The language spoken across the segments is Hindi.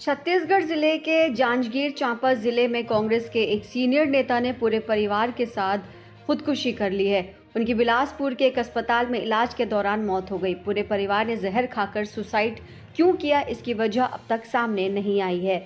छत्तीसगढ़ जिले के जांजगीर चांपा जिले में कांग्रेस के एक सीनियर नेता ने पूरे परिवार के साथ खुदकुशी कर ली है। उनकी बिलासपुर के एक अस्पताल में इलाज के दौरान मौत हो गई। पूरे परिवार ने जहर खाकर सुसाइड क्यों किया, इसकी वजह अब तक सामने नहीं आई है।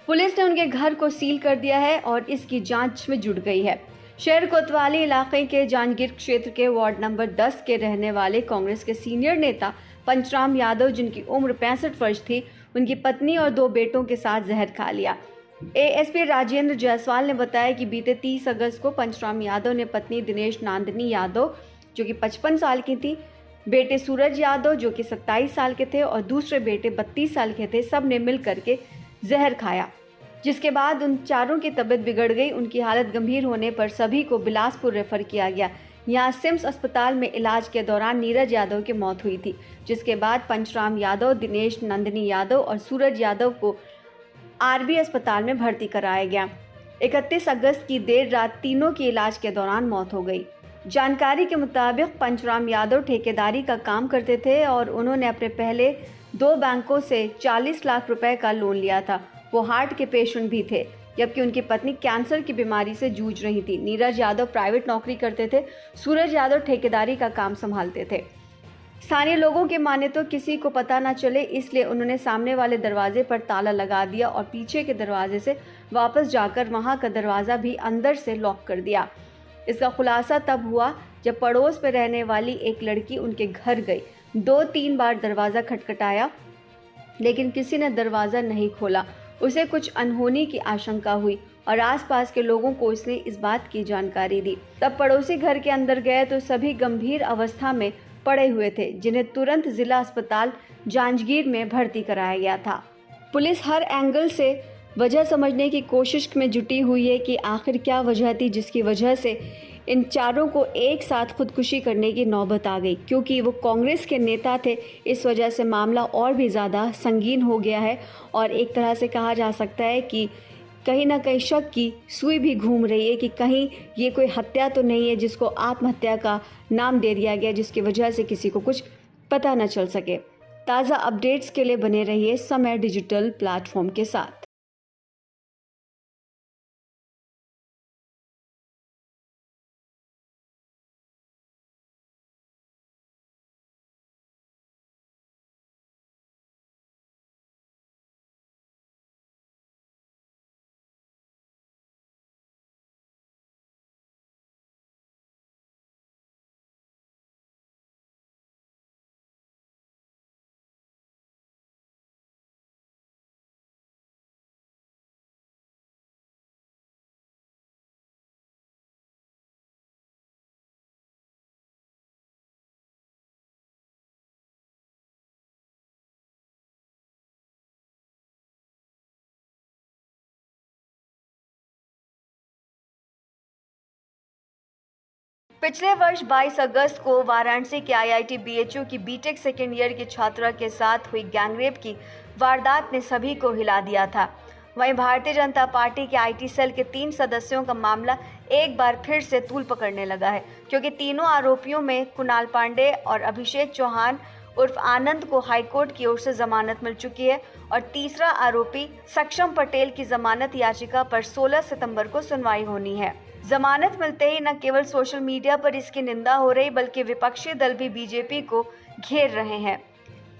पुलिस ने उनके घर को सील कर दिया है और इसकी जांच में जुट गई है। शहर कोतवाली इलाके के जांजगीर क्षेत्र के वार्ड नंबर 10 के रहने वाले कांग्रेस के सीनियर नेता पंचराम यादव, जिनकी उम्र 65 वर्ष थी, उनकी पत्नी और 2 बेटों के साथ जहर खा लिया। एएसपी राजेंद्र जायसवाल ने बताया कि बीते 30 अगस्त को पंचराम यादव ने पत्नी दिनेश नांदनी यादव, जो कि 55 साल की थी, बेटे सूरज यादव, जो कि 27 साल के थे, और दूसरे बेटे 32 साल के थे, सब ने मिल करके जहर खाया, जिसके बाद उन चारों की तबीयत बिगड़ गई। उनकी हालत गंभीर होने पर सभी को बिलासपुर रेफर किया गया। यहाँ सिम्स अस्पताल में इलाज के दौरान नीरज यादव की मौत हुई थी, जिसके बाद पंचराम यादव, दिनेश नंदनी यादव और सूरज यादव को आरबी अस्पताल में भर्ती कराया गया। 31 अगस्त की देर रात तीनों की इलाज के दौरान मौत हो गई। जानकारी के मुताबिक पंचराम यादव ठेकेदारी का काम करते थे और उन्होंने अपने पहले 2 बैंकों से 40 लाख रुपए का लोन लिया था। वो हार्ट के पेशेंट भी थे, जबकि उनकी पत्नी कैंसर की बीमारी से जूझ रही थी। नीरज यादव प्राइवेट नौकरी करते थे, सूरज यादव ठेकेदारी का काम संभालते थे। स्थानीय लोगों के माने तो किसी को पता न चले, इसलिए उन्होंने सामने वाले दरवाजे पर ताला लगा दिया और पीछे के दरवाजे से वापस जाकर वहां का दरवाज़ा भी अंदर से लॉक कर दिया। इसका खुलासा तब हुआ जब पड़ोस में रहने वाली एक लड़की उनके घर गई। 2-3 बार दरवाज़ा खटखटाया, लेकिन किसी ने दरवाज़ा नहीं खोला। उसे कुछ अनहोनी की आशंका हुई और आसपास के लोगों को उसने इस बात की जानकारी दी। तब पड़ोसी घर के अंदर गए तो सभी गंभीर अवस्था में पड़े हुए थे, जिन्हें तुरंत जिला अस्पताल जांजगीर में भर्ती कराया गया था। पुलिस हर एंगल से वजह समझने की कोशिश में जुटी हुई है कि आखिर क्या वजह थी जिसकी वजह से इन चारों को एक साथ खुदकुशी करने की नौबत आ गई। क्योंकि वो कांग्रेस के नेता थे, इस वजह से मामला और भी ज़्यादा संगीन हो गया है और एक तरह से कहा जा सकता है कि कहीं ना कहीं शक की सुई भी घूम रही है कि कहीं ये कोई हत्या तो नहीं है जिसको आत्महत्या का नाम दे दिया गया, जिसकी वजह से किसी को कुछ पता न चल सके। ताज़ा अपडेट्स के लिए बने रहिए समय डिजिटल प्लेटफॉर्म के साथ। पिछले वर्ष 22 अगस्त को वाराणसी के आईआईटी बीएचयू की बीटेक सेकेंड ईयर की छात्रा के साथ हुई गैंगरेप की वारदात ने सभी को हिला दिया था। वहीं भारतीय जनता पार्टी के आईटी सेल के 3 सदस्यों का मामला एक बार फिर से तूल पकड़ने लगा है, क्योंकि तीनों आरोपियों में कुणाल पांडे और अभिषेक चौहान उर्फ आनंद को हाईकोर्ट की ओर से जमानत मिल चुकी है और तीसरा आरोपी सक्षम पटेल की जमानत याचिका पर 16 सितंबर को सुनवाई होनी है। जमानत मिलते ही न केवल सोशल मीडिया पर इसकी निंदा हो रही, बल्कि विपक्षी दल भी बीजेपी को घेर रहे हैं।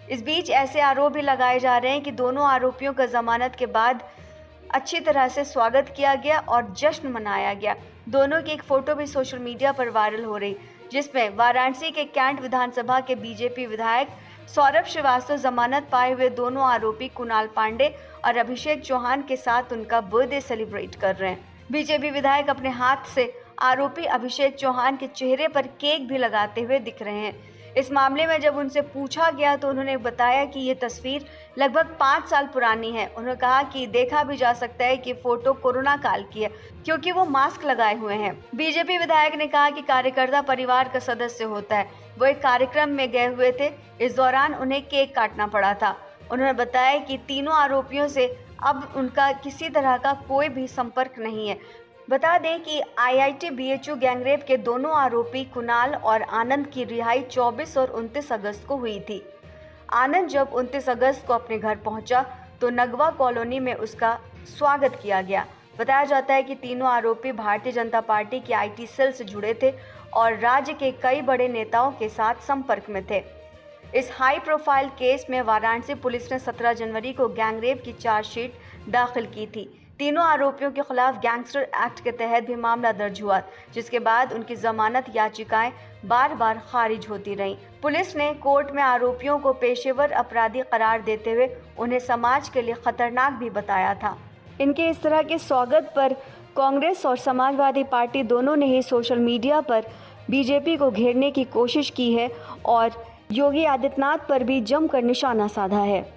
इस बीच ऐसे आरोप भी लगाए जा रहे हैं कि दोनों आरोपियों का जमानत के बाद अच्छी तरह से स्वागत किया गया और जश्न मनाया गया। दोनों की एक फोटो भी सोशल मीडिया पर वायरल हो रही, जिसमें वाराणसी के कैंट विधानसभा के बीजेपी विधायक सौरभ श्रीवास्तव जमानत पाए हुए दोनों आरोपी कुणाल पांडे और अभिषेक चौहान के साथ उनका बर्थडे सेलिब्रेट कर रहे हैं। बीजेपी विधायक अपने हाथ से आरोपी अभिषेक चौहान के चेहरे पर केक भी लगाते हुए दिख रहे हैं। इस मामले में जब उनसे पूछा गया तो उन्होंने बताया कि ये तस्वीर लगभग 5 साल पुरानी है। उन्होंने कहा कि देखा भी जा सकता है कि फोटो कोरोना काल की है, क्योंकि वो मास्क लगाए हुए हैं। बीजेपी विधायक ने कहा कि कार्यकर्ता परिवार का सदस्य होता है। वो एक कार्यक्रम में गए हुए थे, इस दौरान उन्हें केक काटना पड़ा था। उन्होंने बताया कि तीनों आरोपियों से अब उनका किसी तरह का कोई भी संपर्क नहीं है। बता दें कि आईआईटी बीएचयू गैंगरेप के दोनों आरोपी कुणाल और आनंद की रिहाई 24 और 29 अगस्त को हुई थी। आनंद जब 29 अगस्त को अपने घर पहुंचा तो नगवा कॉलोनी में उसका स्वागत किया गया। बताया जाता है कि तीनों आरोपी भारतीय जनता पार्टी की आईटी सेल से जुड़े थे और राज्य के कई बड़े नेताओं के साथ संपर्क में थे। इस हाई प्रोफाइल केस में वाराणसी पुलिस ने 17 जनवरी को गैंगरेप की चार्जशीट दाखिल की थी। तीनों आरोपियों के खिलाफ गैंगस्टर एक्ट के तहत भी मामला दर्ज हुआ, जिसके बाद उनकी जमानत याचिकाएं बार बार खारिज होती रहीं। पुलिस ने कोर्ट में आरोपियों को पेशेवर अपराधी करार देते हुए उन्हें समाज के लिए खतरनाक भी बताया था। इनके इस तरह के स्वागत पर कांग्रेस और समाजवादी पार्टी दोनों ने ही सोशल मीडिया पर बीजेपी को घेरने की कोशिश की है और योगी आदित्यनाथ पर भी जमकर निशाना साधा है।